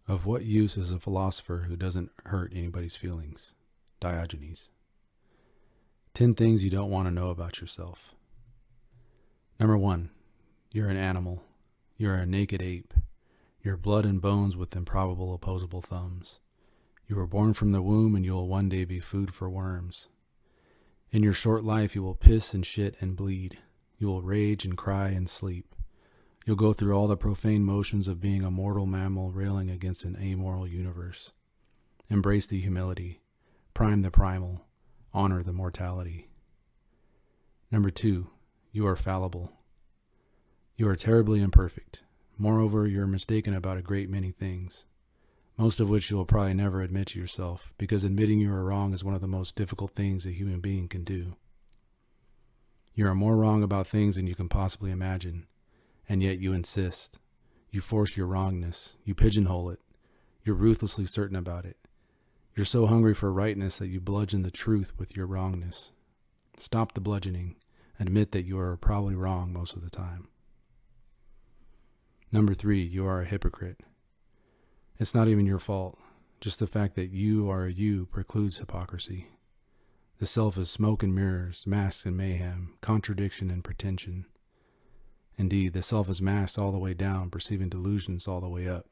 Of what use is a philosopher who doesn't hurt anybody's feelings? Diogenes. 10 things you don't want to know about yourself. Number 1, you're an animal. You're a naked ape. You're blood and bones with improbable opposable thumbs. You were born from the womb and you will one day be food for worms. In your short life you will piss and shit and bleed. You will rage and cry and sleep. You'll go through all the profane motions of being a mortal mammal railing against an amoral universe. Embrace the humility. Prime the primal. Honor the mortality. Number 2, you are fallible. You are terribly imperfect. Moreover, you are mistaken about a great many things, most of which you will probably never admit to yourself, because admitting you are wrong is one of the most difficult things a human being can do. You are more wrong about things than you can possibly imagine, and yet you insist. You force your wrongness. You pigeonhole it. You're ruthlessly certain about it. You're so hungry for rightness that you bludgeon the truth with your wrongness. Stop the bludgeoning. Admit that you are probably wrong most of the time. Number 3, you are a hypocrite. It's not even your fault. Just the fact that you are a you precludes hypocrisy. The self is smoke and mirrors, masks and mayhem, contradiction and pretension. Indeed, the self is masked all the way down, perceiving delusions all the way up.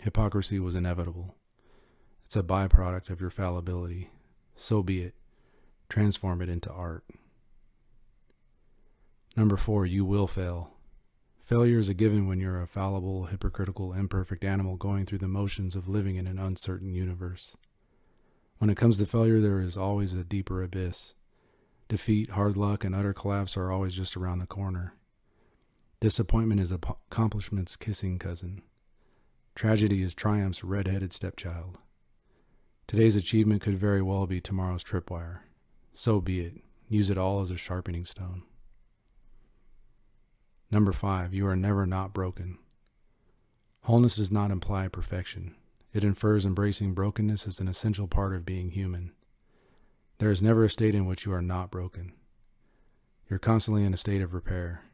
Hypocrisy was inevitable. It's a byproduct of your fallibility. So be it. Transform it into art. Number 4, you will fail. Failure is a given when you're a fallible, hypocritical, imperfect animal going through the motions of living in an uncertain universe. When it comes to failure, there is always a deeper abyss. Defeat, hard luck, and utter collapse are always just around the corner. Disappointment is accomplishment's kissing cousin. Tragedy is triumph's red-headed stepchild. Today's achievement could very well be tomorrow's tripwire. So be it. Use it all as a sharpening stone. Number 5, you are never not broken. Wholeness does not imply perfection. It infers embracing brokenness as an essential part of being human. There is never a state in which you are not broken. You're constantly in a state of repair.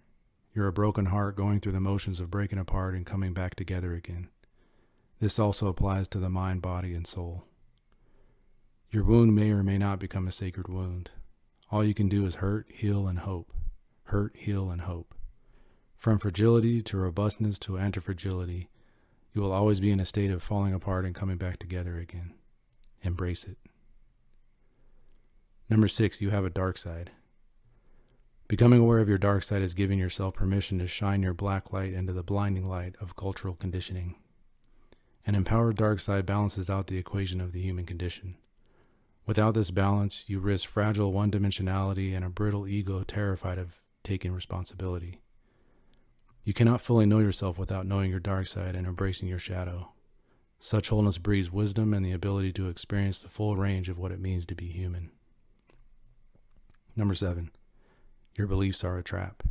You're a broken heart going through the motions of breaking apart and coming back together again. This also applies to the mind, body, and soul. Your wound may or may not become a sacred wound. All you can do is hurt, heal, and hope. Hurt, heal, and hope. From fragility to robustness to antifragility, you will always be in a state of falling apart and coming back together again. Embrace it. Number 6, you have a dark side. Becoming aware of your dark side is giving yourself permission to shine your black light into the blinding light of cultural conditioning. An empowered dark side balances out the equation of the human condition. Without this balance, you risk fragile one-dimensionality and a brittle ego terrified of taking responsibility. You cannot fully know yourself without knowing your dark side and embracing your shadow. Such wholeness breeds wisdom and the ability to experience the full range of what it means to be human. Number 7, your beliefs are a trap.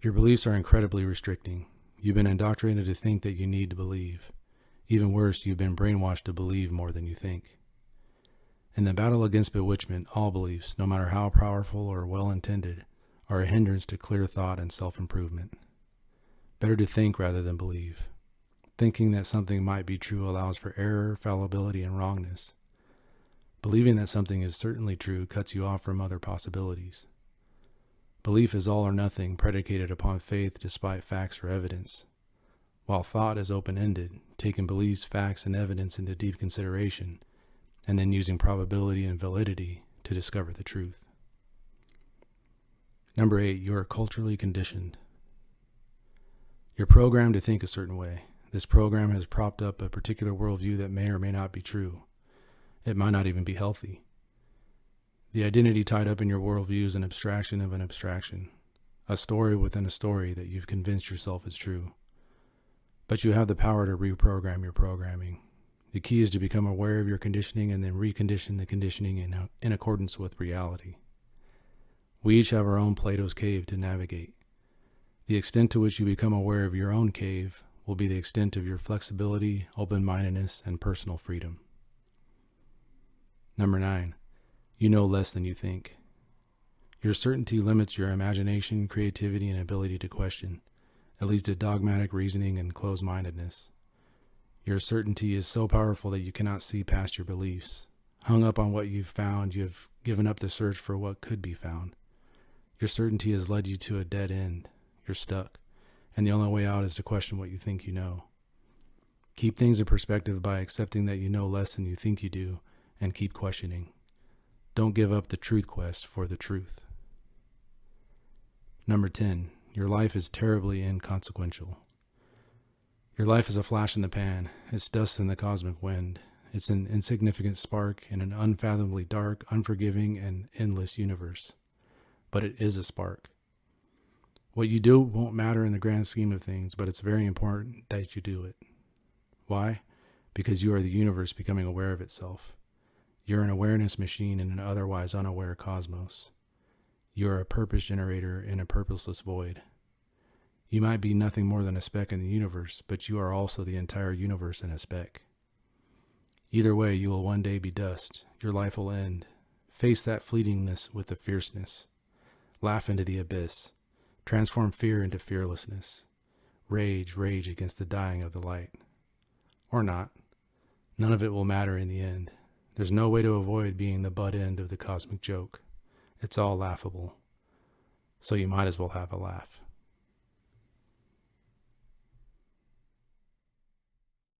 Your beliefs are incredibly restricting. You've been indoctrinated to think that you need to believe. Even worse, you've been brainwashed to believe more than you think. In the battle against bewitchment, all beliefs, no matter how powerful or well-intended, are a hindrance to clear thought and self-improvement. Better to think rather than believe. Thinking that something might be true allows for error, fallibility, and wrongness. Believing that something is certainly true cuts you off from other possibilities. Belief is all or nothing, predicated upon faith despite facts or evidence, while thought is open-ended, taking beliefs, facts, and evidence into deep consideration, and then using probability and validity to discover the truth. Number 8, you are culturally conditioned. You're programmed to think a certain way. This program has propped up a particular worldview that may or may not be true. It might not even be healthy. The identity tied up in your worldview is an abstraction of an abstraction, a story within a story that you've convinced yourself is true. But you have the power to reprogram your programming. The key is to become aware of your conditioning and then recondition the conditioning in accordance with reality. We each have our own Plato's cave to navigate. The extent to which you become aware of your own cave will be the extent of your flexibility, open-mindedness, and personal freedom. Number 9, you know less than you think. Your certainty limits your imagination, creativity, and ability to question. It leads to dogmatic reasoning and closed-mindedness. Your certainty is so powerful that you cannot see past your beliefs. Hung up on what you've found, you have given up the search for what could be found. Your certainty has led you to a dead end. You're stuck, and the only way out is to question what you think you know. Keep things in perspective by accepting that you know less than you think you do, and keep questioning. Don't give up the truth quest for the truth. Number 10, your life is terribly inconsequential. Your life is a flash in the pan. It's dust in the cosmic wind. It's an insignificant spark in an unfathomably dark, unforgiving, and endless universe. But it is a spark. What you do won't matter in the grand scheme of things, but it's very important that you do it. Why? Because you are the universe becoming aware of itself. You're an awareness machine in an otherwise unaware cosmos. You are a purpose generator in a purposeless void. You might be nothing more than a speck in the universe, but you are also the entire universe in a speck. Either way, you will one day be dust. Your life will end. Face that fleetingness with the fierceness. Laugh into the abyss. Transform fear into fearlessness. Rage against the dying of the light. Or not. None of it will matter in the end. There's no way to avoid being the butt end of the cosmic joke. It's all laughable. So you might as well have a laugh.